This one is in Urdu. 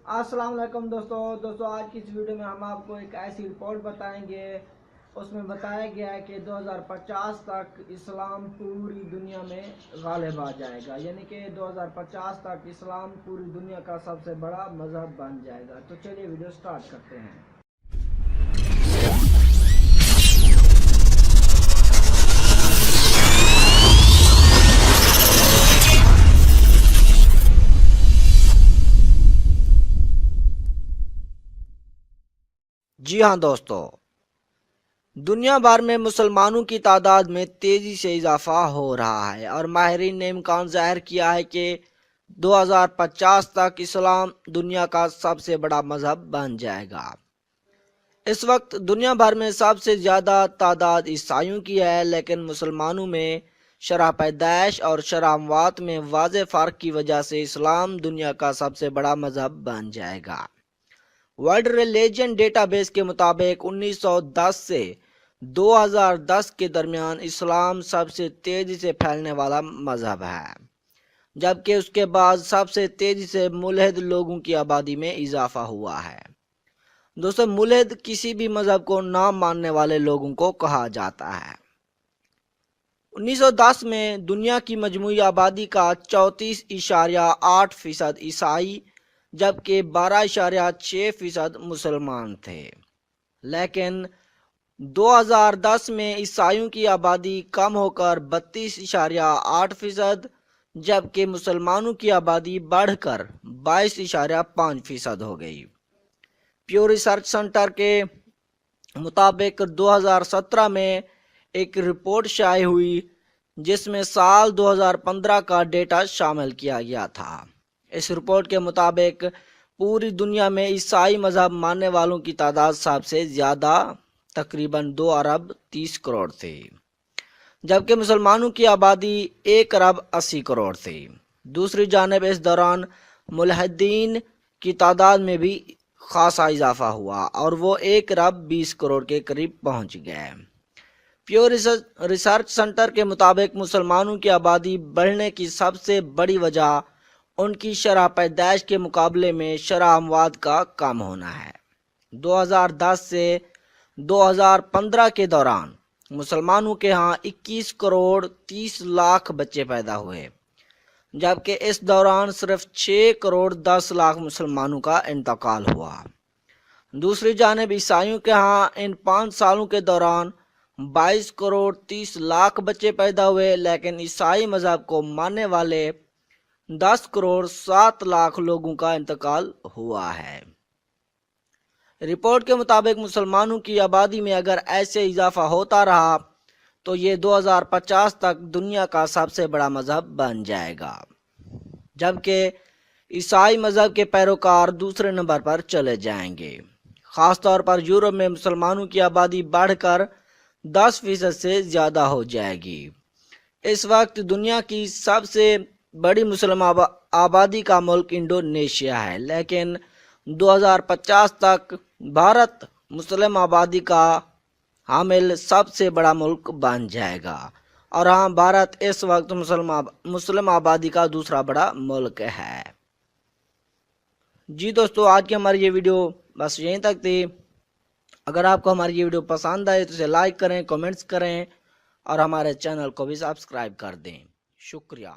السلام علیکم دوستو آج کی اس ویڈیو میں ہم آپ کو ایک ایسی رپورٹ بتائیں گے. اس میں بتایا گیا ہے کہ 2050 تک اسلام پوری دنیا میں غالب آ جائے گا، یعنی کہ 2050 تک اسلام پوری دنیا کا سب سے بڑا مذہب بن جائے گا. تو چلیے ویڈیو سٹارٹ کرتے ہیں. جی ہاں دوستو، دنیا بھر میں مسلمانوں کی تعداد میں تیزی سے اضافہ ہو رہا ہے اور ماہرین نے امکان ظاہر کیا ہے کہ 2050 تک اسلام دنیا کا سب سے بڑا مذہب بن جائے گا. اس وقت دنیا بھر میں سب سے زیادہ تعداد عیسائیوں کی ہے، لیکن مسلمانوں میں شرح پیدائش اور شرح اموات میں واضح فرق کی وجہ سے اسلام دنیا کا سب سے بڑا مذہب بن جائے گا. ورلڈ ریلیجن ڈیٹا بیس کے مطابق 1910 سے 2010 کے درمیان اسلام سب سے تیزی سے پھیلنے والا مذہب ہے، جبکہ اس کے بعد سب سے تیزی سے ملحد لوگوں کی آبادی میں اضافہ ہوا ہے. دوستو، ملحد کسی بھی مذہب کو نہ ماننے والے لوگوں کو کہا جاتا ہے. 1910 میں دنیا کی مجموعی آبادی کا 34.8% عیسائی جبکہ 12.6% مسلمان تھے، لیکن 2010 میں عیسائیوں کی آبادی کم ہو کر 32.8% جبکہ مسلمانوں کی آبادی بڑھ کر 22.5% ہو گئی. پیو ریسرچ سینٹر کے مطابق 2017 میں ایک رپورٹ شائع ہوئی جس میں سال 2015 کا ڈیٹا شامل کیا گیا تھا. اس رپورٹ کے مطابق پوری دنیا میں عیسائی مذہب ماننے والوں کی تعداد سب سے زیادہ تقریباً 2 ارب 30 کروڑ تھی، جبکہ مسلمانوں کی آبادی 1 ارب 80 کروڑ تھی. دوسری جانب اس دوران ملحدین کی تعداد میں بھی خاصا اضافہ ہوا اور وہ 1 ارب 20 کروڑ کے قریب پہنچ گئے. پیو ریسرچ سینٹر کے مطابق مسلمانوں کی آبادی بڑھنے کی سب سے بڑی وجہ ان کی شرح پیدائش کے مقابلے میں شرح اموات کا کم ہونا ہے. 2010 سے 2015 کے دوران مسلمانوں کے ہاں 21 کروڑ 30 لاکھ بچے پیدا ہوئے، جبکہ اس دوران صرف 6 کروڑ 10 لاکھ مسلمانوں کا انتقال ہوا. دوسری جانب عیسائیوں کے ہاں ان 5 سالوں کے دوران 22 کروڑ 30 لاکھ بچے پیدا ہوئے، لیکن عیسائی مذہب کو ماننے والے 10 کروڑ 7 لاکھ لوگوں کا انتقال ہوا ہے. رپورٹ کے مطابق مسلمانوں کی آبادی میں اگر ایسے اضافہ ہوتا رہا تو یہ 2050 تک دنیا کا سب سے بڑا مذہب بن جائے گا، جبکہ عیسائی مذہب کے پیروکار دوسرے نمبر پر چلے جائیں گے. خاص طور پر یورپ میں مسلمانوں کی آبادی بڑھ کر 10% سے زیادہ ہو جائے گی. اس وقت دنیا کی سب سے بڑی مسلم آبادی کا ملک انڈونیشیا ہے، لیکن 2050 تک بھارت مسلم آبادی کا حامل سب سے بڑا ملک بن جائے گا. اور ہاں، بھارت اس وقت مسلم آبادی کا دوسرا بڑا ملک ہے. جی دوستو، آج کی ہماری یہ ویڈیو بس یہیں تک تھی. اگر آپ کو ہماری یہ ویڈیو پسند آئے تو اسے لائک کریں، کمنٹس کریں اور ہمارے چینل کو بھی سبسکرائب کر دیں. شکریہ.